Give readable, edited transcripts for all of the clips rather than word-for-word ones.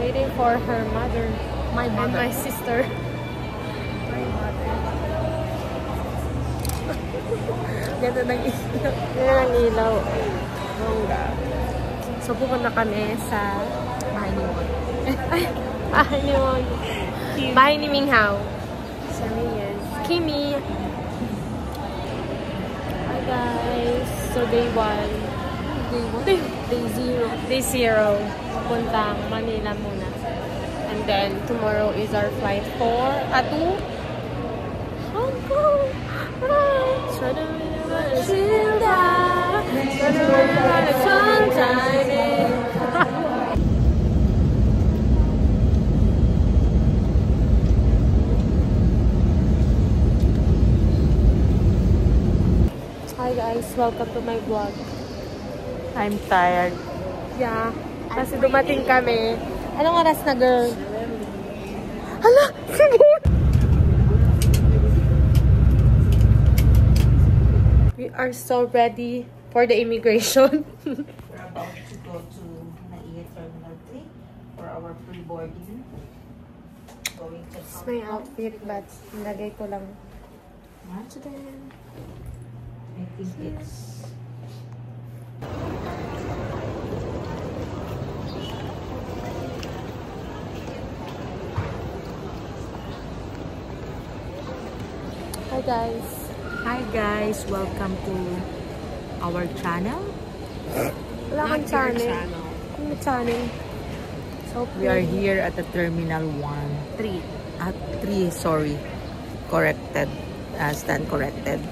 Waiting for her mother. My mother. And my sister. My mother. Ganda ng ilaw. Ganda ng ilaw. Bongga. So, pupunta kami sa Bahay ni Won. bahay ni Won. Bahay ni Minghao. So, yes. Kimi. Hi, guys. So, day 1. Day 0. Day 0. Pupuntang Manila muna. And then, tomorrow is our flight for to Hong Kong. Hi guys, welcome to my vlog. I'm tired. Yeah, kasi dumating kami. Anong oras na, girl? Hala, siguro! We are so ready for the immigration. We're about to go to Naiya Terminal 3 for our pre-boarding. Going to It's my outfit, but nilagay ko lang. I think it's... Hi guys. Hi guys, welcome to our channel. Wala kang channel. Ano channel? So We are here at the Terminal 3, sorry. Corrected. Stand corrected.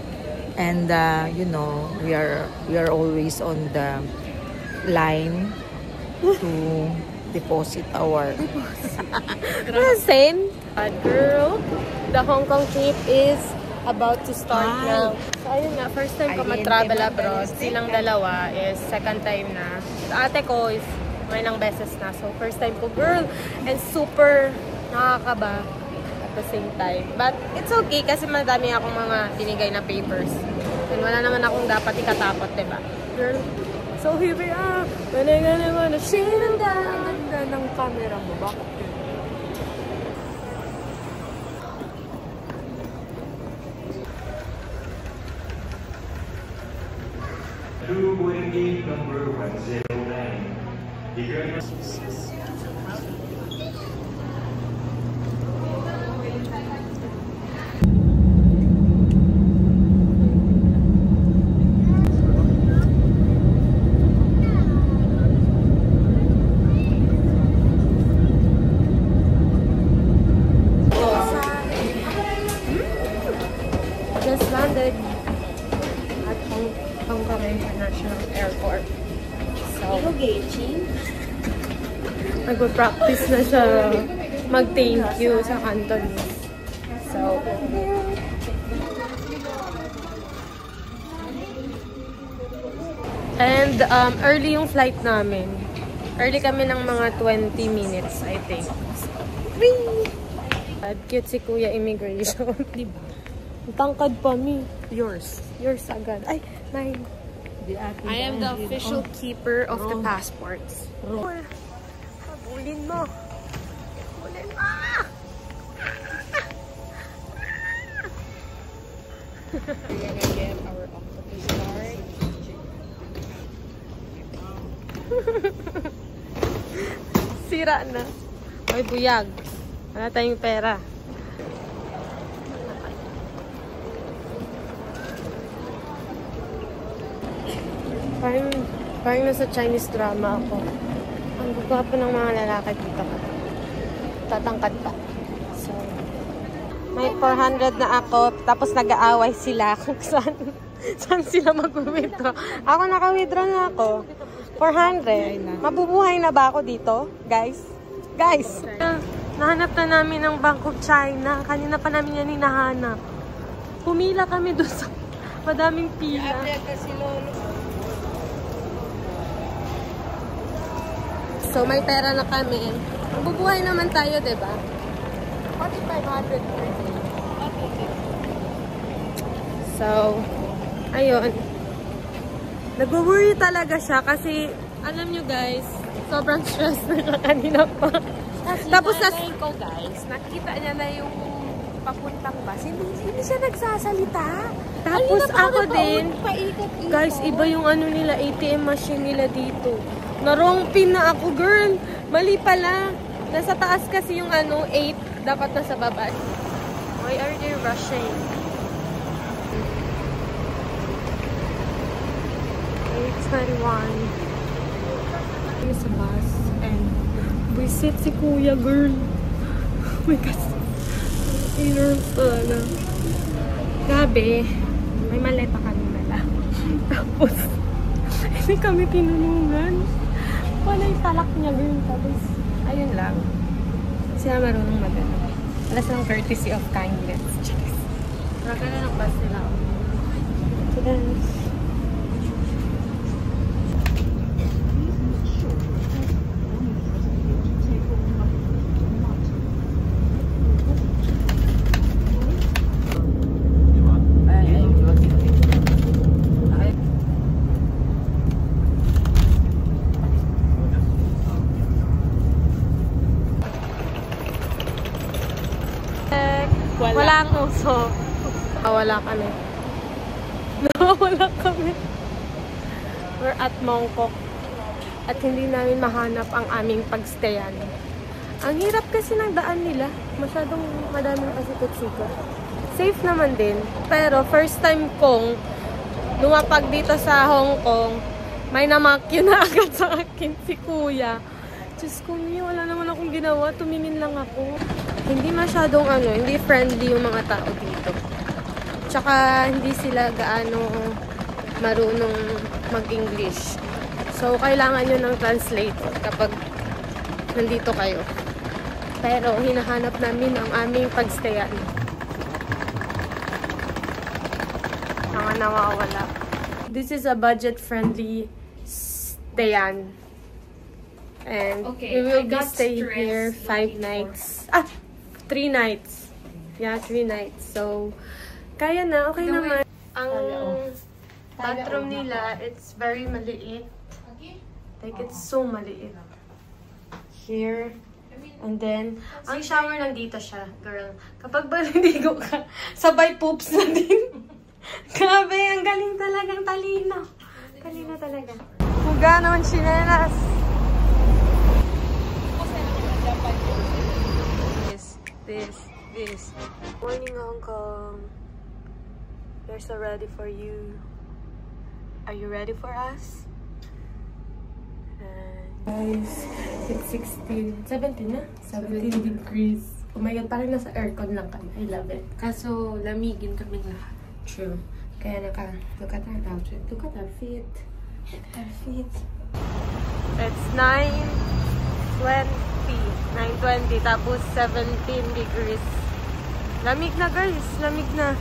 And you know, we are always on the line to deposit our Same. Girl, the Hong Kong trip is about to start now. So, ayun nga, first time ko mag-travel abroad. Silang dalawa is second time na. Sa ate ko is may ilang beses na. So, first time ko, girl. And super nakakaba at the same time. But, it's okay kasi madami akong mga binigay na papers. And wala naman akong dapat ikatapot, diba? Girl, so here we are. When I wanna shit and down. Ang ganda ng camera mo. Bakit? Through boarding gate number 109. Just landed at Hong Kong International Airport. So, nag-practice na siya mag-thank you sa Cantonese. So, and early yung flight namin. Early kami ng mga 20 minutes, I think. So, cute si Kuya Immigration. Diba? Tangkad pa mi. Yours. Yours agad. Ay, mine. I am the official keeper of the passports. Habulin mo. Habulin mo. We're gonna get our octopus card. Sira na. Ay, buyag. Wala tayong pera. Parang nasa Chinese drama ako. Ang gagwapo ng mga lalaki dito. Tatangkad pa. So, may 400 na ako. Tapos nag-aaway sila kung saan sila mag-withdraw. Ako naka-withdraw na ako. 400. Mabubuhay na ba ako dito? Guys? Guys! Nahanap na namin ng Bank of China. Kanina pa namin yan hinahanap. Pumila kami doon sa madaming pila. So, may pera na kami. Mabubuhay naman tayo, diba? 4,500 per day. So, ayun. Nag-worry talaga siya kasi, alam nyo guys, sobrang stress na siya kanina pa. Tapos ko, guys, nakita niya na yung papuntang bus. Hindi siya nagsasalita. Tapos ako din, paikot-ikot. guys, iba yung ano nila, ATM machine nila dito. Na-wrong pin na ako, girl. Mali pala. Nasa taas kasi yung ano, 8. Dapat nasa baba. Why are they rushing? 8:21. Kami sa bus. And visit si kuya, girl. Oh my God. Nerves talaga. Gabi, may maleta kami nala. Tapos, hindi kami tinulungan. Wala yung talak niya, girl. Tapos, ayun lang. Sila marunong mag-ano. Wala silang courtesy of kindness. Cheers. Maraka na ng bus nila. So, guys. Walang uso. Wala kami. Wala kami. We're at Mongkok. At hindi namin mahanap ang aming pagstayan. Ang hirap kasi ng daan nila. Masyadong madaming pasikot-sikot. Safe naman din. Pero first time kong lumapag dito sa Hong Kong, may namakyo na agad sa akin si kuya. Diyos ko, wala naman akong ginawa. Tumingin lang ako. Hindi masyadong hindi friendly yung mga tao dito. Tsaka hindi sila gaano marunong mag-English. So, kailangan nyo ng translator kapag nandito kayo. Pero, hinahanap namin ang aming pagstayan. Mga nawawala. This is a budget-friendly stayan. And we will be staying here 5 nights. 3 nights. Yeah, 3 nights. So, kaya na. Okay naman. Ang bathroom nila, it's very maliit. Like, it's so maliit. Here. And then, ang shower nandito siya, girl. Kapag baliligo ka, sabay poops na din. Grabe, ang galing talagang talino. Talino talaga. Huga naman chinelas. This. Morning, Hong Kong. We're so ready for you. Are you ready for us? Guys, it's 17 na? 17 degrees. Oh my God, parang nasa aircon lang kami. I love it. Kaso, lamigin kaming lahat. True. Kaya look at our outfit. Look at our feet. Our feet. It's 9:20, tapos 17 degrees. Lamig na, guys. Lamig na.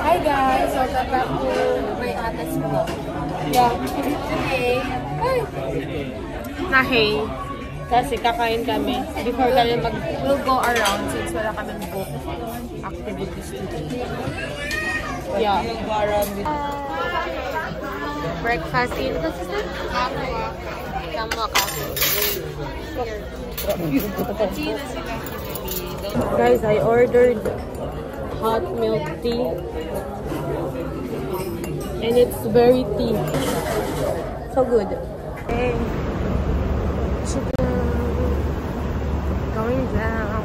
Hi guys! Welcome back to my Ates vlog. Yeah. Today, Nahay. Kasi kakain kami. Before kami we'll go around since wala kami book activities today. Yeah. We'll go around with Breakfast in. What's this name? Kamwa Cafe. Guys, I ordered hot milk tea. And it's very tea. So good. Okay. Going down.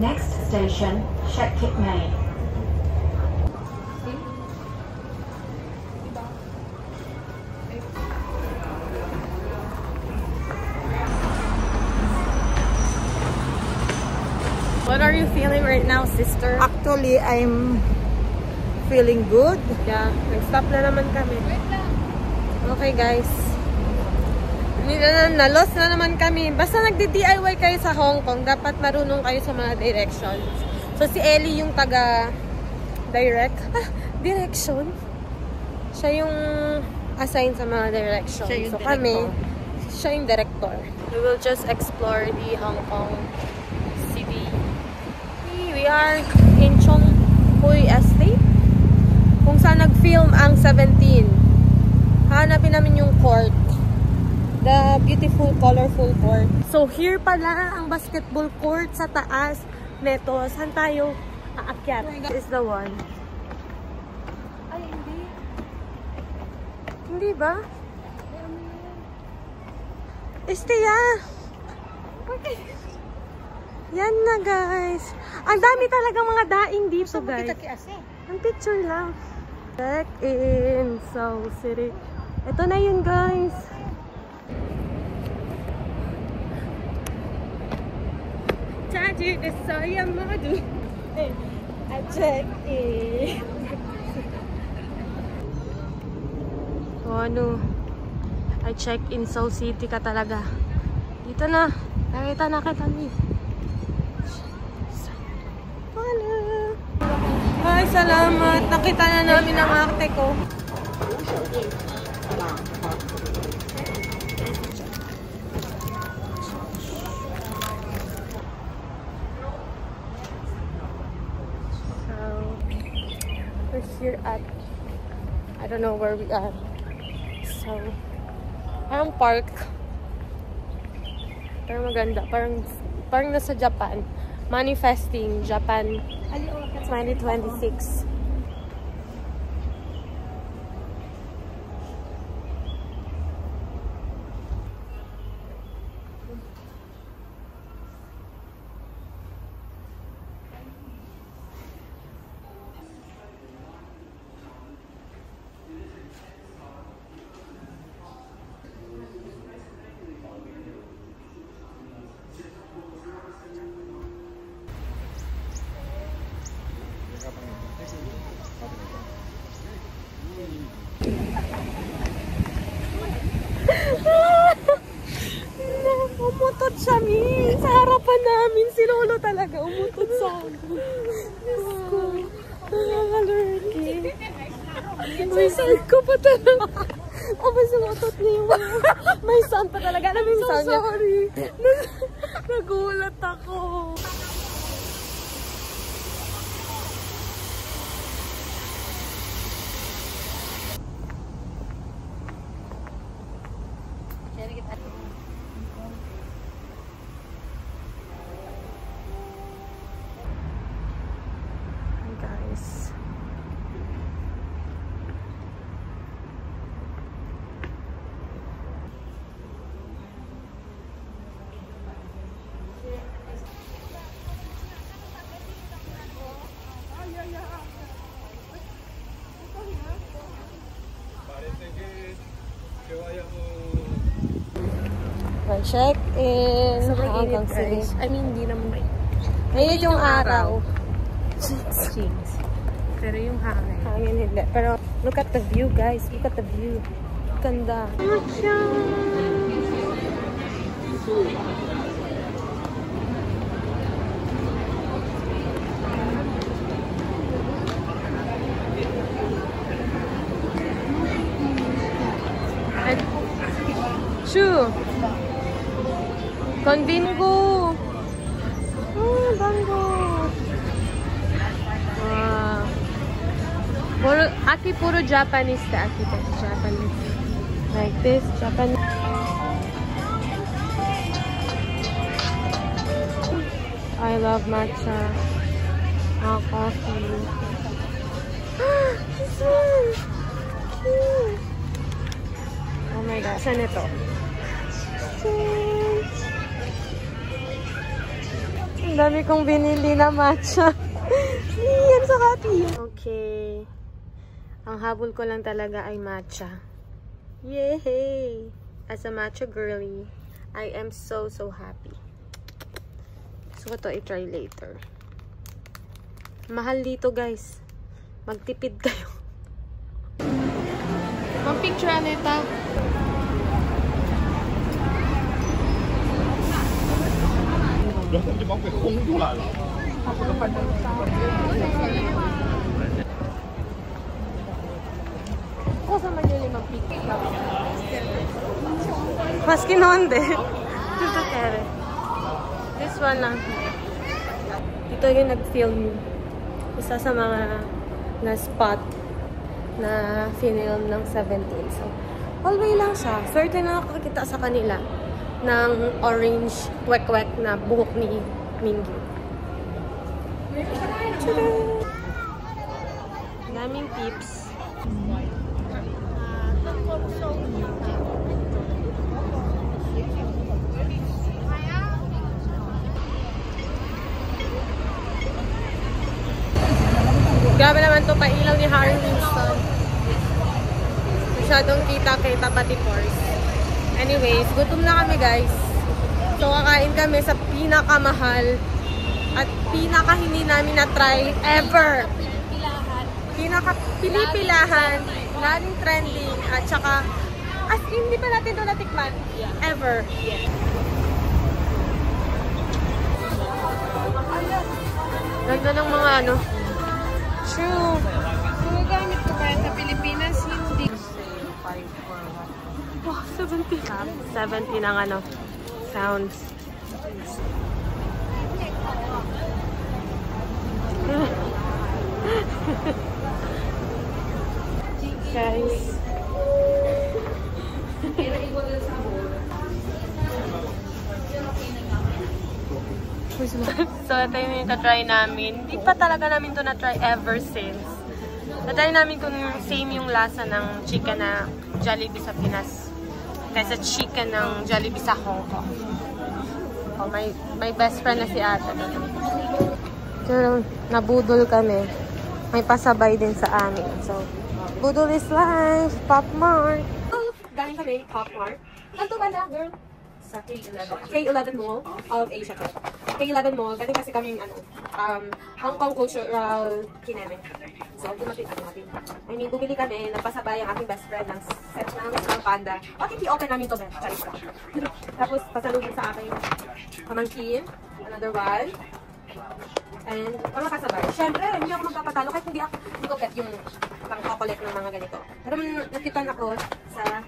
Next station, Shek Kip Mei. What are you feeling right now, sister? Actually, I'm feeling good. Yeah, nag-stop na naman kami. Okay, guys. Na-lost na naman kami. Basta nagdi-DIY kayo sa Hong Kong, dapat marunong kayo sa mga directions. So, si Ellie yung taga-direct. Direction? Siya yung assign sa mga directions. Siya yung So director. kami, siya yung director. We will just explore the Hong Kong city. We are in Chong Hui Estate, kung saan nag-film ang 17. Hanapin namin yung court. The beautiful, colorful court. So, here pala ang basketball court sa taas neto. Saan tayo aakyat? This is the one. Ay, hindi. Hindi ba? Estea! Yan na, guys. Ang dami talagang mga daing dito, guys. Ang picture lang. Check in Seoul City. Ito na yun, guys. Charger the soya madu. I check in. O ano? I check in Seoul City ka talaga. Dito na. Nakita na kita ni. Hello. Ay, salamat. Nakita na namin ang arte ko. We're here at, I don't know where we are. So, parang park. Pero maganda. Parang nasa Japan. Manifesting Japan 2026. Umutot siya, Min. Sa harapan namin, si Lolo talaga umutot sa akin. Diyos ko. Nakakalurki. May side ko pa talaga. Tapos umutot niya yung may sound pa talaga. Alam mo yung sound niya? Sorry. Nagulat ako. Guys. Check in. Sobrang init, City. guys. I mean, hindi naman may Mainit yung araw. jeans. Pero yung hangin. Hangin hindi. Pero look at the view, guys. Look at the view. Ganda. And shoe. Convingo. Oh, bango. Wow. Puro Japanese ka. Aki po, Japanese. Like this, Japanese. I love matcha. Coffee. This one! Cute. Oh my God. Saan ito? Ang dami kong binili na matcha. Yan sa kati. Okay. Ang habol ko lang talaga ay matcha. Yay! As a matcha girly, I am so happy. So, ito i-try later. Mahal dito, guys. Magtipid kayo. Mag-picture nita. ko sa Manila mag-pick up. Maski noon din. Dito kere. This one lang. Dito yung nag-film. Isa sa mga na-spot na film ng 17. So, hallway lang siya. Swerte na nakakita sa kanila ng orange kwek-kwek na buhok ni Mingyu. Daming peeps. Grabe naman to pailaw ni Harry Winston. Masyadong kita-kita pati Force. Anyways, gutom na kami guys. So kakain kami sa pinakamahal at pinaka hindi namin na-try ever. Pinaka-pilipilahan, laling trending, at saka as in, hindi pa natin ito natikman ever. Ganda ng mga ano. True. Kung gamit ko kaya sa Pilipinas, hindi. Wow, 70. 70 ng ano, sounds. Guys. So, ito yung ita-try namin. Hindi pa talaga namin ito na-try ever since. Na-try namin kung same yung lasa ng chicken na Jollibee sa Pinas kaysa chicken ng Jollibee sa Hong Kong. Oh, my best friend na si Ate. So, nabudol kami. May pasabay din sa amin. So, budol is life. Pop Mart. Galing kami, Pop Mart. Nanto ba na, girl? Sa K11 Mall of Asia. K11 Mall. Galing kasi kaming Hong Kong Cultural Kineme. So, dumating. I mean, bumili kami. Nagpasabay ang aking best friend ng set ng panda. Bakit i-open namin ito, Ben? Tapos, pasalubong sa aking pamangkin. Another one. And, mga kasabay. Siyempre, hindi ako magpapatalo kahit hindi ko bet yung pang-chocolate ng mga ganito. Pero nakitan ako sa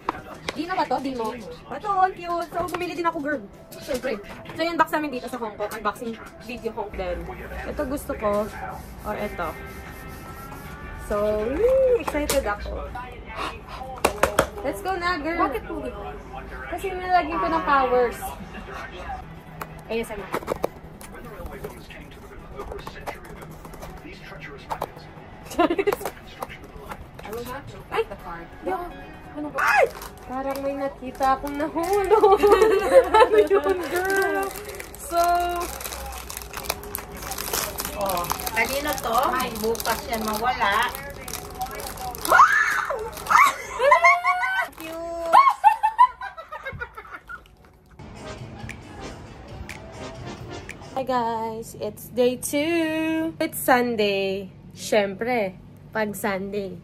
Dino ba to? Dino. Ito, all cute. So, bumili din ako, girl. Siyempre. So, yung box namin dito sa Hong Kong. Unboxing video Hong Kong. Ito gusto ko. Or ito. So, excited ako. Let's go na, girl. Bakit po? Kasi nilagyan ko ng powers. ASMR. Ay! Ano ba? Ay! Parang may nakita akong nahulog. Ano yun, girl? So... Oh, kanino to? Bukas yan mawala. Hi guys, it's day 2. It's Sunday. Syempre, pag Sunday.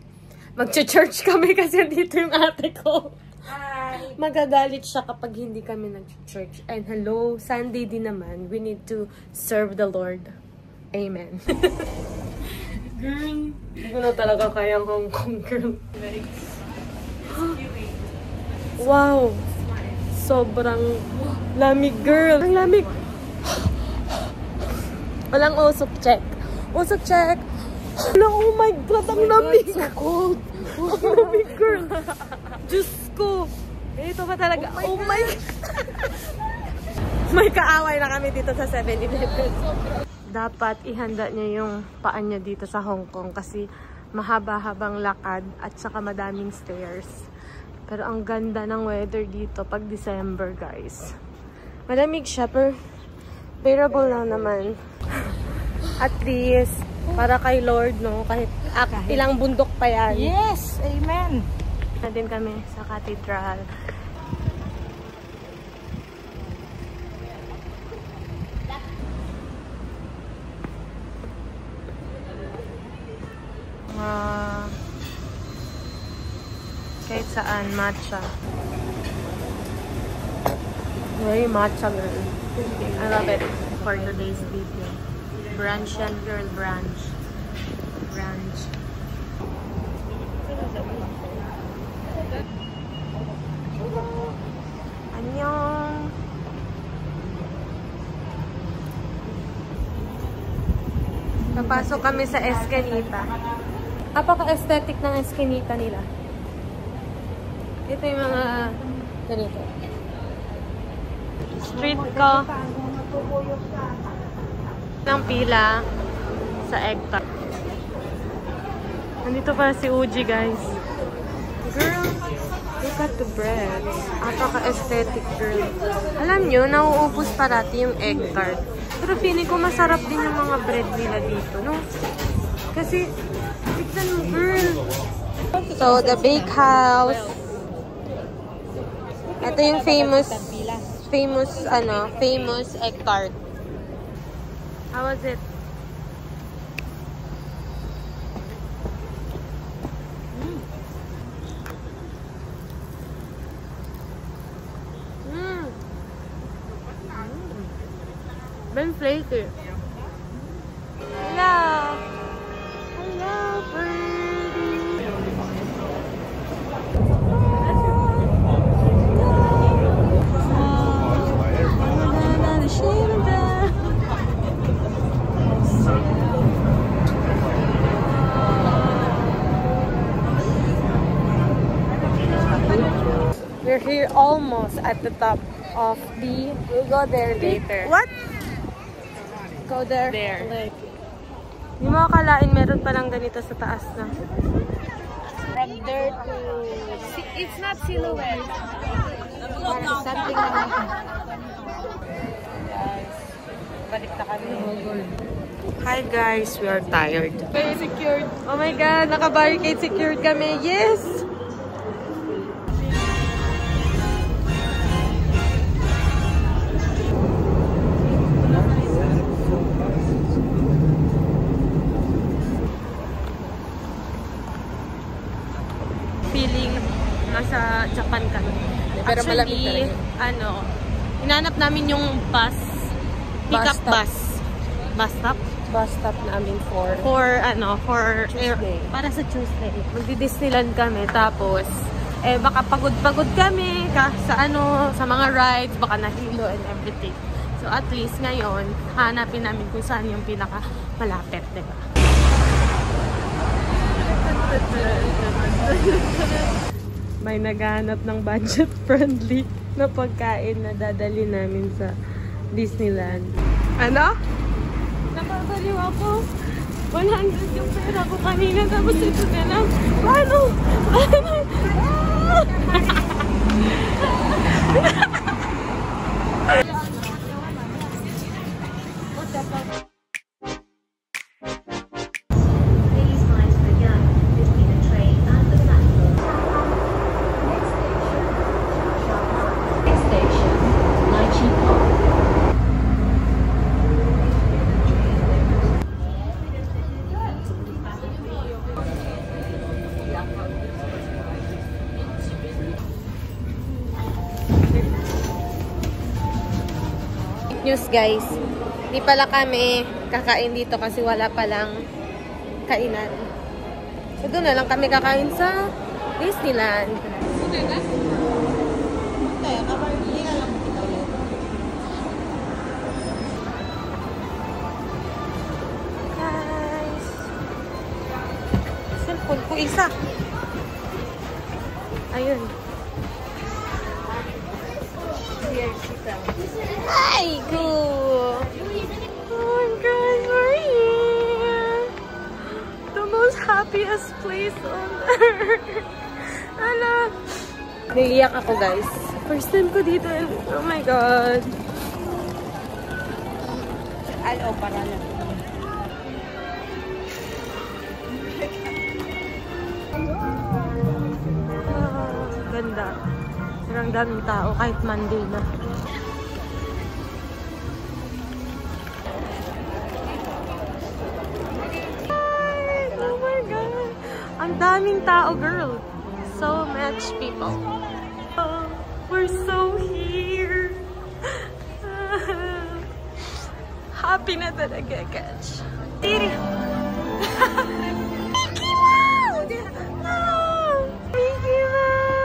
Mag-church kami kasi dito yung ate ko. Hi! Magagalit siya kapag hindi kami nag-church. And hello, Sunday din naman. We need to serve the Lord. Amen. Girl, hindi ko na talaga kayang Hong Kong, girl. Wow! Sobrang lamig, girl. Ang lamig. Walang usok check. Usok check. Oh my God, ang lamig. So cold. Ang lamig, girl. Diyos ko. Ito pa talaga. Oh my God. May kaaway na kami dito sa 7-Eleven. Dapat ihanda niya yung paan niya dito sa Hong Kong kasi mahaba-habang lakad at saka madaming stairs. Pero ang ganda ng weather dito pag December, guys. Malamig siya, pero bearable lang naman. At least, para kay Lord, no? Kahit ilang bundok pa yan. Yes! Amen! Na din kami sa cathedral. Kahit saan, matcha. Very matcha, girl. I love it. For today's video. Brunch yan, girl. Brunch. Brunch. Annyeong. Papasok kami sa Escanita. Napaka-aesthetic ng Escanita nila. Ito yung mga ganito. Street ko. Ng pila sa egg tart. Nandito pala si Uji, guys. Girl, look at the bread. Napaka-aesthetic, girl. Alam nyo, nauubos parati yung egg tart. Pero feeling ko masarap din yung mga bread nila dito, no? Kasi, tignan mo, girl. So, the bake house. Ito yung famous egg tart. How was it? Been flaky. Hello. Hello, birdie. We're here almost at the top of the... We'll go there later. What? Go there? There. Like, hindi mo akalain meron palang ganito sa taas na. From there to... It's not silhouette. Something na. Balik na kami. Hi guys, we are tired. Very secured. Oh my God, naka-barricade secured kami. Yes! Feeling nasa Japan kami. Pero malamig Actually, talaga. hinanap namin yung bus. Pick-up bus. Bus stop? Bus stop namin for Tuesday. Para sa Tuesday. Magdi-Disneyland kami. Tapos, baka pagod-pagod kami sa mga rides, baka nahilo and everything. So, at least ngayon, hanapin namin kung saan yung pinaka-malapit, diba? May naghahanap ng budget-friendly na pagkain na dadali namin sa Disneyland. Ano? Napapaliw ako. 100 yung pera ko kanina. Tapos ito na lang. Paano? Please mind the gap between the train and the platform. Next station, Lychee Park. News guys, hindi pala kami kakain dito kasi wala palang kainan. So doon na lang kami kakain sa Disneyland. Guys, cellphone ko isa. Ayun. Hi, cool. Oh, guys, we're here. The most happiest place on earth. Ala. Naiiyak ako, guys. First time ko dito. Oh my God. Para lang. Ganda. Parang daming tao kahit Monday na. Oh my God! Ang daming tao, girl. So much people. Oh, we're so here. Happy na talaga, catch. Mickey Mouse! Oh, Mickey Mouse!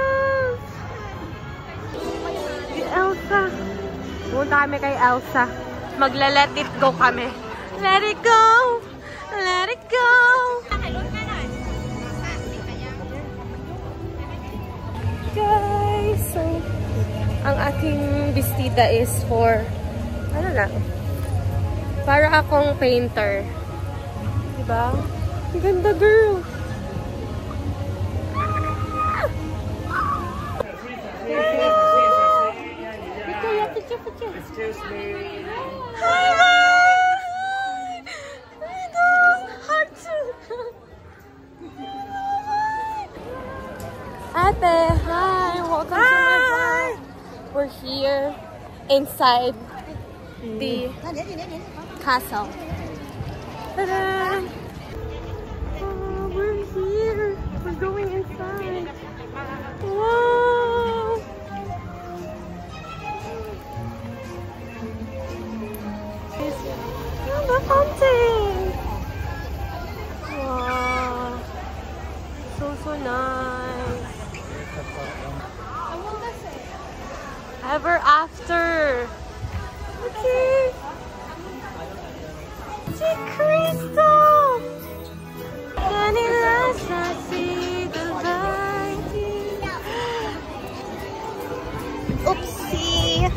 Pumunta kami kay Elsa. Magla-let it go kami. Let it go! Let it go! Guys, so ang aking bestida is for ano lang, para akong painter. Diba? Ang ganda, girl! Excuse me. Hi! Ate, hi! Welcome to my vlog. We're here inside the castle. Ta-da! Oh, we're here. We're going inside. Wow! Oh, the fountain! Wow! So nice. Ever after. Okay. Si Crystal. Kanila sa Oopsie.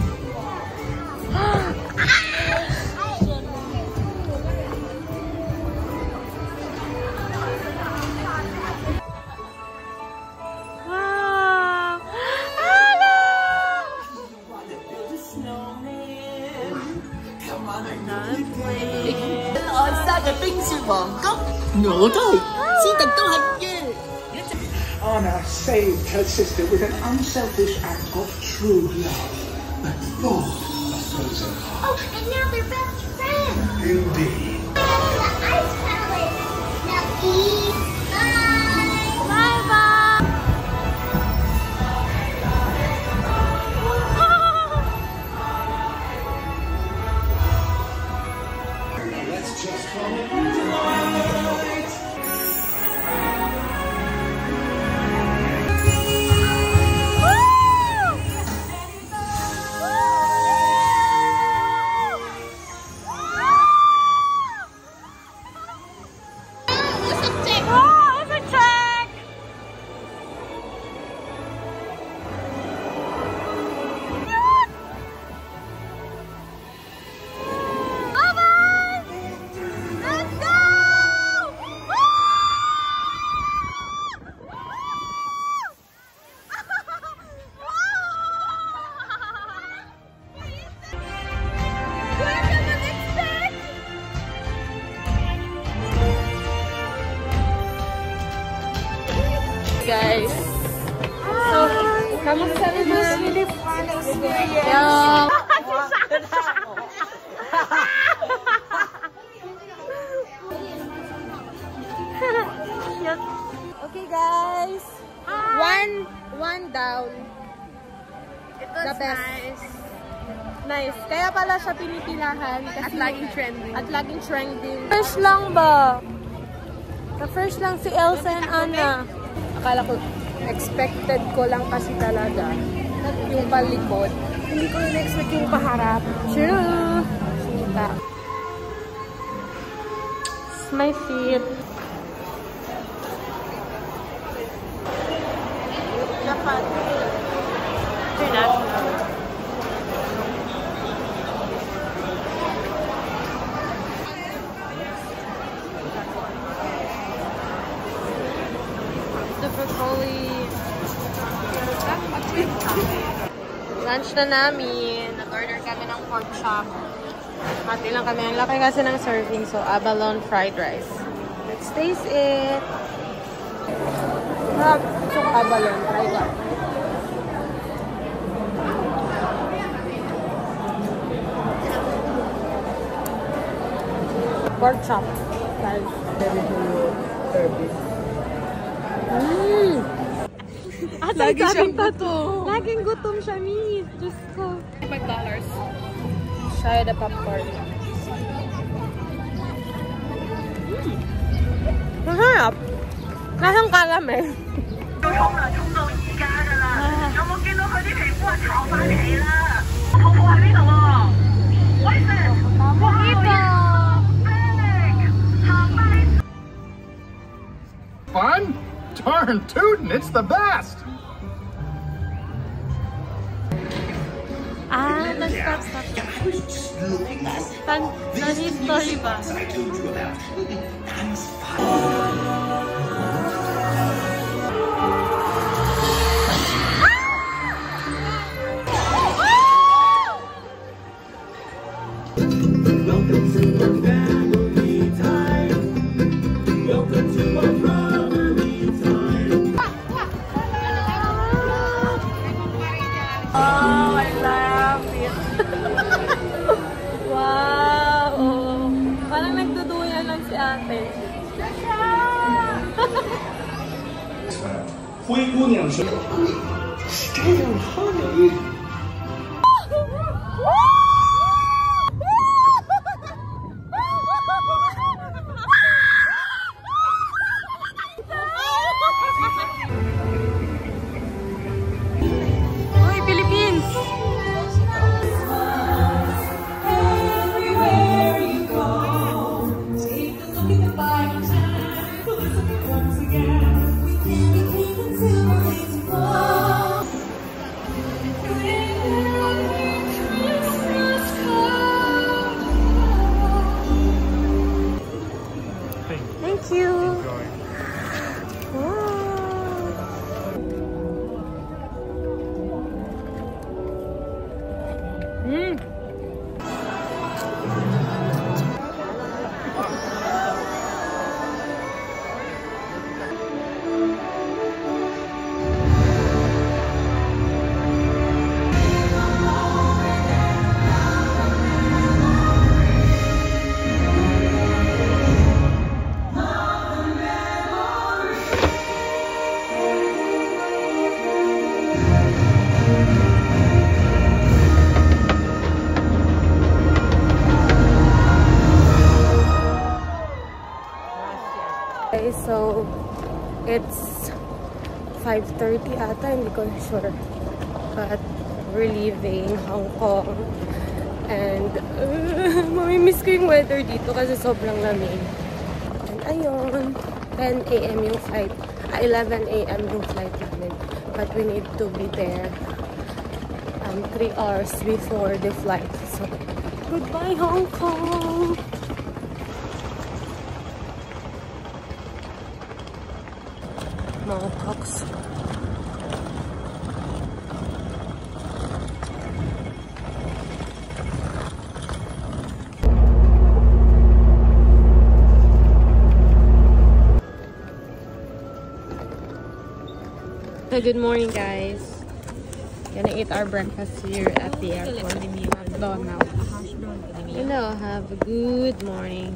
Anna saved her sister with an unselfish act of true love. But Thor was frozen. Oh, and now they're best friends. Indeed. The ice palace. Now peace. Bye. Bye-bye. Let's just follow the light. Guys, so kamusta naman? Really fun experience. Okay guys, one down. It was The best. nice. Nice. Kaya pala siya pinipilahan kasi At laging trending. At laging trending. First lang ba? First lang si Elsa and Anna. Akala ko, expected ko lang kasi talaga yung palikod. Hindi ko na-expect yung paharap. True! Sinita. It's my feet. Japan. International. Lunch na namin. Nag-order kami ng pork chop. Hati lang kami. Ang laki kasi ng serving. So, abalone fried rice. Let's taste it. Sarap. So, abalone fried rice. Pork chop. Lagi siyang gutom. Laging gutom siya, Mi. Diyos ko. $5. Try the popcorn. Masarap. Lasang caramel. darn tootin', it's the best. Ah, stop. I was just looking at Nani story ba? I told you about. Dan's fire. Welcome to our family time. Welcome to our family time. Oh, I love it. Wow! Oh. Parang nagduduyan lang si ate. 灰姑娘是 Stay on honey. Uy, Philippines! Thank you. Wow. Okay, so it's 5:30 ata, hindi ko sure. But we're leaving Hong Kong. And mamimiss ko yung weather dito kasi sobrang lamig. And ayun, 10 a.m. yung flight. 11 a.m. yung flight namin. But we need to be there 3 hours before the flight. So, goodbye Hong Kong! Mga talks. So good morning guys. Gonna eat our breakfast here at the airport. McDonald's. Hello, have a good morning.